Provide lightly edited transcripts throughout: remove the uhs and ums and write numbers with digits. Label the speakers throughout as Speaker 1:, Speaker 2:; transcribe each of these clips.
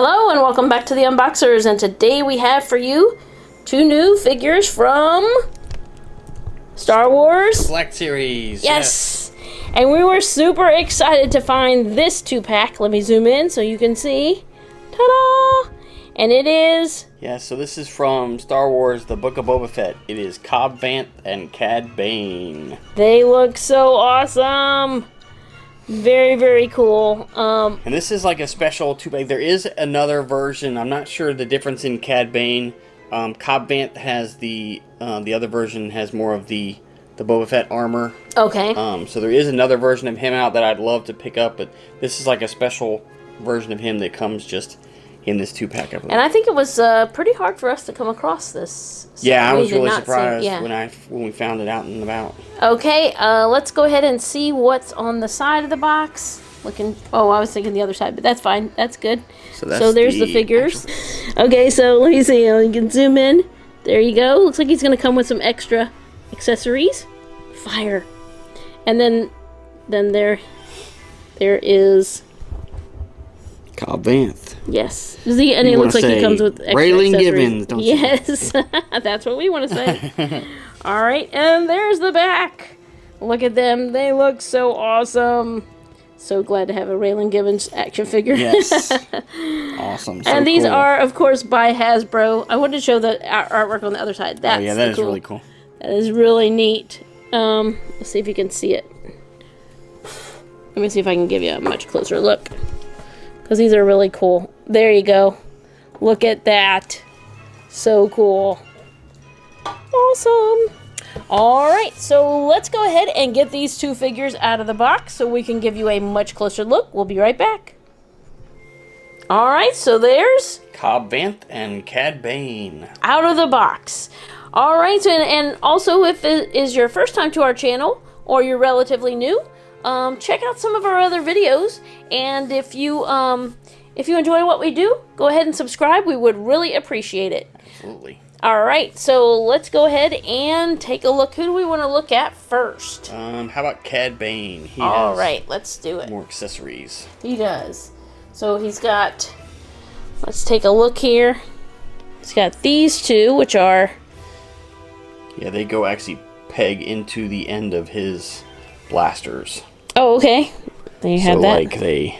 Speaker 1: Hello and welcome back to the Unboxers, and today we have for you two new figures from Star Wars
Speaker 2: Black Series.
Speaker 1: Yes. And we were super excited to find this 2-pack. Let me zoom in so you can see. Ta-da! And it is...
Speaker 2: Yeah, so this is from Star Wars, the Book of Boba Fett. It is Cob Vanth and Cad Bane.
Speaker 1: They look so awesome! Very, very cool.
Speaker 2: And this is like a special 2-pack. There is another version. I'm not sure the difference in Cad Bane. Cob Vanth has the other version has more of the Boba Fett armor.
Speaker 1: Okay.
Speaker 2: So there is another version of him out that I'd love to pick up, but this is like a special version of him that comes just in this 2-pack.
Speaker 1: And I think it was pretty hard for us to come across this. So
Speaker 2: yeah, I was really surprised when we found it out and about.
Speaker 1: Okay, let's go ahead and see what's on the side of the box. Oh, I was thinking the other side, but that's fine. That's good. So there's the figures. Okay, so let me see. You can zoom in. There you go. Looks like he's going to come with some extra accessories. Fire. And then there is...
Speaker 2: Cob Vanth.
Speaker 1: Yes. And he looks like he comes with extra
Speaker 2: Raylan
Speaker 1: accessories.
Speaker 2: Givens, don't you?
Speaker 1: Yes. That's what we want to say. All right. And there's the back. Look at them. They look so awesome. So glad to have a Raylan Givens action figure.
Speaker 2: Yes. Awesome. So
Speaker 1: and these
Speaker 2: cool.
Speaker 1: are, of course, by Hasbro. I wanted to show the artwork on the other side. That's
Speaker 2: that is really cool.
Speaker 1: That is really neat. Let's see if you can see it. Let me see if I can give you a much closer look. Because these are really cool. There you go. Look at that. So cool. Awesome. Alright, so let's go ahead and get these two figures out of the box so we can give you a much closer look. We'll be right back. Alright, so there's...
Speaker 2: Cob Vanth and Cad Bane.
Speaker 1: Out of the box. Alright, and also if it is your first time to our channel, or you're relatively new, check out some of our other videos, and if you enjoy what we do, go ahead and subscribe. We would really appreciate it.
Speaker 2: Absolutely.
Speaker 1: Alright, so let's go ahead and take a look. Who do we want to look at first?
Speaker 2: How about Cad Bane?
Speaker 1: Alright, let's do it.
Speaker 2: More accessories.
Speaker 1: He does. So he's got, let's take a look here. He's got these two, which are...
Speaker 2: Yeah, they go actually peg into the end of his blasters.
Speaker 1: Oh, okay. There you have that.
Speaker 2: Like they...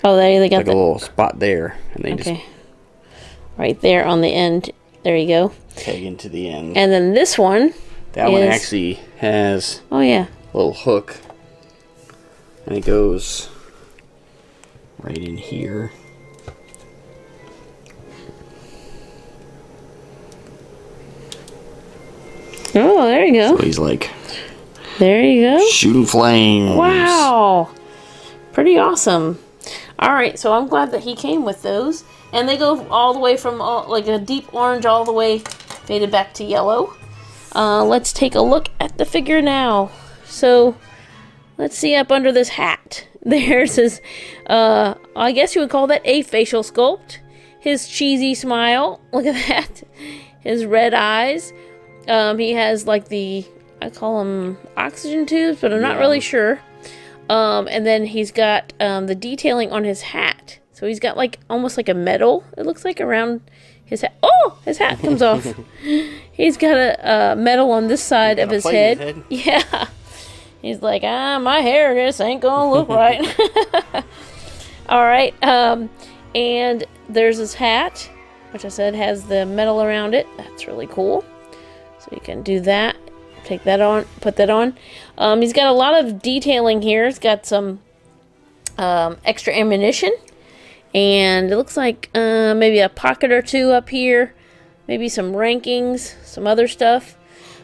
Speaker 1: Oh, they got
Speaker 2: like a little spot there, and they just...
Speaker 1: Right there on the end. There you go.
Speaker 2: Peg into the end.
Speaker 1: And then this one...
Speaker 2: That one actually has...
Speaker 1: Oh, yeah.
Speaker 2: A little hook. And it goes... right in here.
Speaker 1: Oh, there you go.
Speaker 2: So he's like...
Speaker 1: There you go.
Speaker 2: Shooting flames.
Speaker 1: Wow. Pretty awesome. Alright, so I'm glad that he came with those. And they go all the way from like a deep orange all the way faded back to yellow. Let's take a look at the figure now. So, let's see up under this hat. There's his, I guess you would call that a facial sculpt. His cheesy smile. Look at that. His red eyes. He has like I call them oxygen tubes, but I'm not really sure. And then he's got the detailing on his hat. So he's got like almost like a medal, it looks like, around his hat. Oh, his hat comes off. He's got a medal on this side of his head. Yeah. He's like, my hair just ain't gonna look right. All right. And there's his hat, which I said has the medal around it. That's really cool. So you can do that. Take that on, put that on. He's got a lot of detailing here. He's got some extra ammunition. And it looks like maybe a pocket or two up here. Maybe some rankings, some other stuff.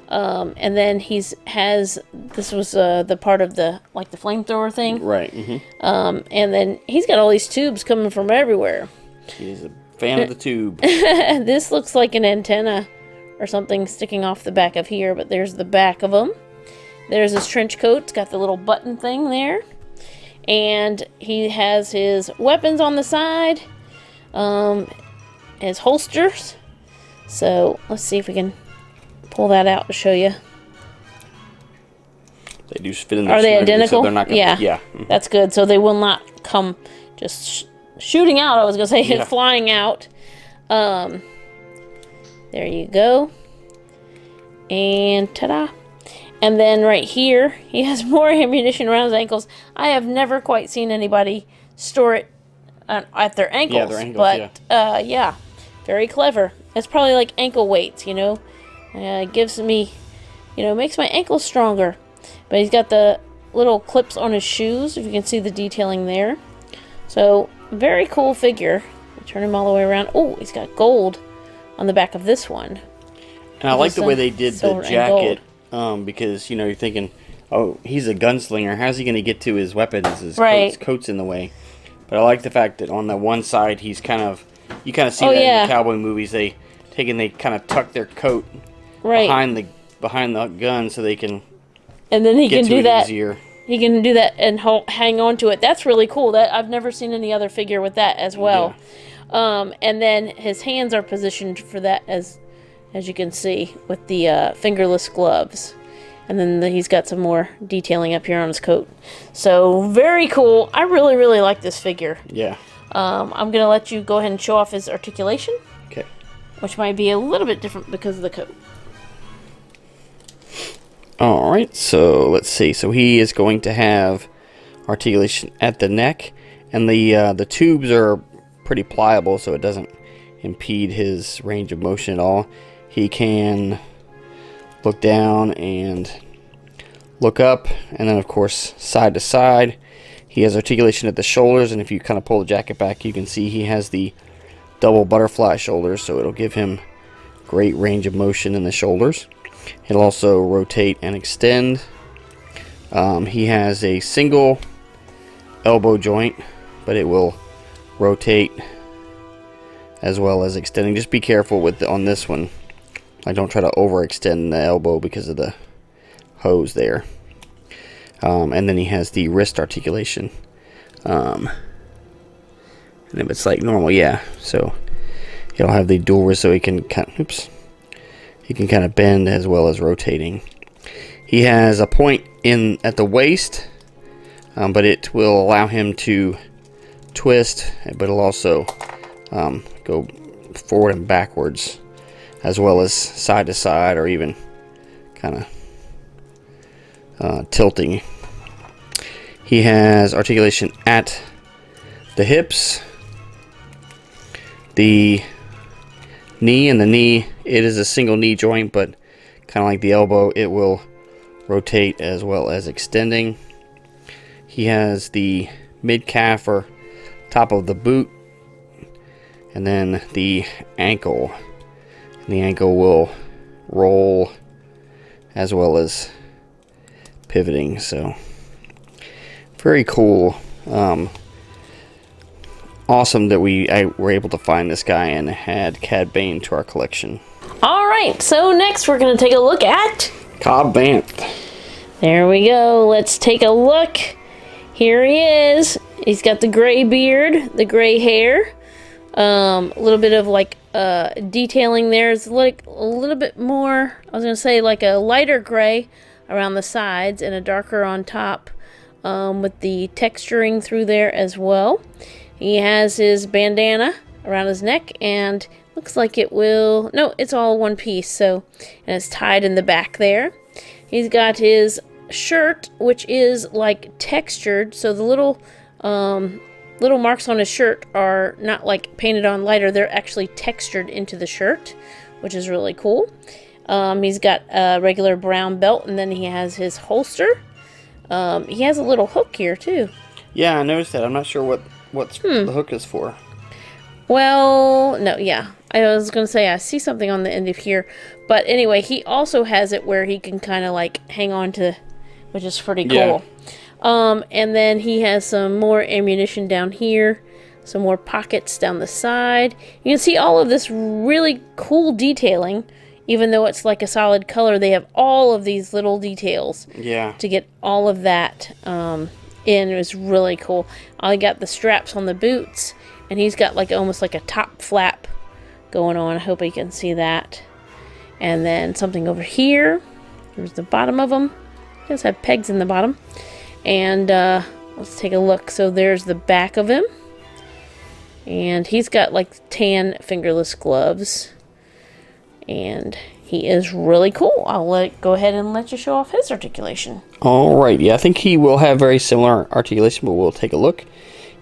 Speaker 1: And then this was the part of the flamethrower thing.
Speaker 2: Right. Mm-hmm.
Speaker 1: And then he's got all these tubes coming from everywhere.
Speaker 2: He's a fan of the tube.
Speaker 1: This looks like an antenna or something sticking off the back of here, but there's the back of him. There's his trench coat. It's got the little button thing there. And he has his weapons on the side. His holsters. So, let's see if we can pull that out to show you.
Speaker 2: They do fit in the
Speaker 1: Are they identical?
Speaker 2: So they're not gonna,
Speaker 1: yeah. That's good. So they will not come just shooting out. I was gonna say
Speaker 2: Yeah.
Speaker 1: flying out. There you go. And ta-da. And then right here, he has more ammunition around his ankles. I have never quite seen anybody store it at their ankles.
Speaker 2: Yeah, their ankles,
Speaker 1: but yeah, very clever. It's probably like ankle weights, you know. It gives me, you know, makes my ankles stronger. But he's got the little clips on his shoes, if you can see the detailing there. So, very cool figure. Turn him all the way around. Oh, he's got gold on the back of this one.
Speaker 2: And I like the way they did the jacket, because, you know, you're thinking, oh, he's a gunslinger. How's he going to get to his weapons? His coat's in the way. But I like the fact that on the one side, he's kind of, you kind of see that in the cowboy movies. They kind of tuck their coat behind the gun so they can. And then he can do that. Easier.
Speaker 1: He can do that and hang on to it. That's really cool. That I've never seen any other figure with that as well. Yeah. And then his hands are positioned for that, as you can see, with the fingerless gloves. And then he's got some more detailing up here on his coat. So, very cool. I really, really like this figure.
Speaker 2: Yeah.
Speaker 1: I'm going to let you go ahead and show off his articulation.
Speaker 2: Okay.
Speaker 1: Which might be a little bit different because of the coat.
Speaker 2: Alright, so let's see. So he is going to have articulation at the neck. And the tubes are pretty pliable, so it doesn't impede his range of motion at all. He can look down and look up, and then of course side to side. He has articulation at the shoulders, and if you kind of pull the jacket back, you can see he has the double butterfly shoulders, so it'll give him great range of motion in the shoulders. It'll also rotate and extend. He has a single elbow joint, but it will rotate as well as extending. Just be careful on this one. Don't try to overextend the elbow because of the hose there. And then he has the wrist articulation. And if it's like normal, yeah. So he'll have the dual wrist, so he can he can kind of bend as well as rotating. He has a point at the waist, but it will allow him to twist, but it'll also go forward and backwards, as well as side to side, or even kind of tilting. He has articulation at the hips, the knee, and the knee, it is a single knee joint, but kind of like the elbow, it will rotate as well as extending. He has the mid-calf or top of the boot, and then the ankle. And the ankle will roll as well as pivoting, so very cool. Awesome that we were able to find this guy and add Cad Bane to our collection.
Speaker 1: Alright, so next we're going to take a look at
Speaker 2: Cob Vanth.
Speaker 1: There we go. Let's take a look. Here he is. He's got the gray beard, the gray hair. A little bit of like detailing there. It's like a little bit more, I was going to say like a lighter gray around the sides and a darker on top, with the texturing through there as well. He has his bandana around his neck, and looks like it will, no, it's all one piece, so, and it's tied in the back there. He's got his shirt, which is like textured, so the little marks on his shirt are not like painted on lighter, they're actually textured into the shirt, which is really cool. He's got a regular brown belt, and then he has his holster. He has a little hook here too.
Speaker 2: Yeah, I noticed that. I'm not sure what the hook is for.
Speaker 1: Well, no, yeah. I was going to say I see something on the end of here. But anyway, he also has it where he can kind of like hang on to, which is pretty cool. Yeah. And then he has some more ammunition down here. Some more pockets down the side. You can see all of this really cool detailing. Even though it's like a solid color, they have all of these little details. Yeah. To get all of that in. It was really cool. I got the straps on the boots, and he's got like almost like a top flap going on. I hope you can see that. And then something over here. There's the bottom of them. He does have pegs in the bottom. And let's take a look. So there's the back of him. And he's got like tan fingerless gloves. And he is really cool. I'll go ahead and let you show off his articulation.
Speaker 2: All right. Yeah, I think he will have very similar articulation, but we'll take a look.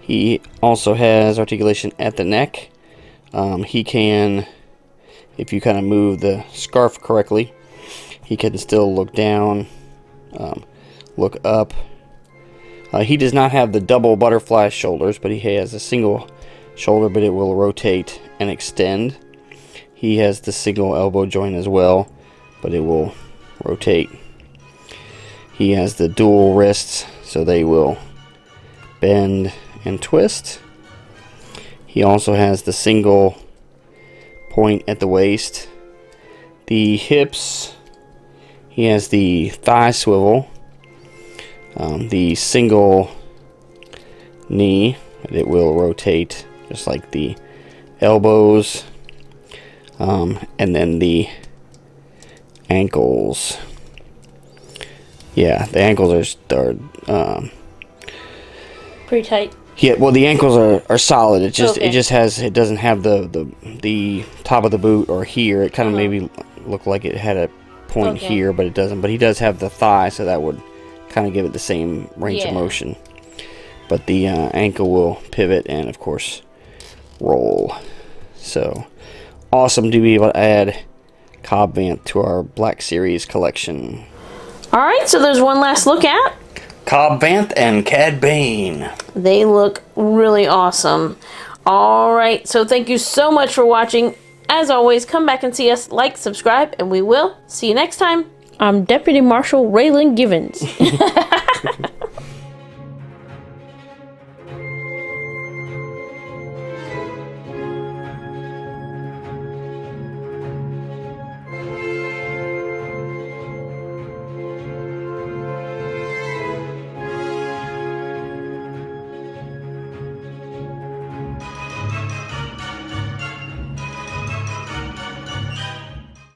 Speaker 2: He also has articulation at the neck. He can, if you kind of move the scarf correctly, he can still look down, look up. He does not have the double butterfly shoulders, but he has a single shoulder, but it will rotate and extend. He has the single elbow joint as well, but it will rotate. He has the dual wrists, so they will bend and twist. He also has the single point at the waist. The hips, he has the thigh swivel, the single knee, it will rotate just like the elbows, and then the ankles. Yeah, the ankles are
Speaker 1: pretty tight.
Speaker 2: Yeah, well, the ankles are solid. It doesn't have the top of the boot or here. It kind of maybe looked like it had a point here, but it doesn't. But he does have the thigh, so that would kind of give it the same range of motion. But the ankle will pivot and, of course, roll. So awesome to be able to add Cob Vanth to our Black Series collection.
Speaker 1: All right, so there's one last look at
Speaker 2: Cob Vanth and Cad Bane.
Speaker 1: They look really awesome. All right, so thank you so much for watching. As always, come back and see us, like, subscribe, and we will see you next time. I'm Deputy Marshal Raylan Givens.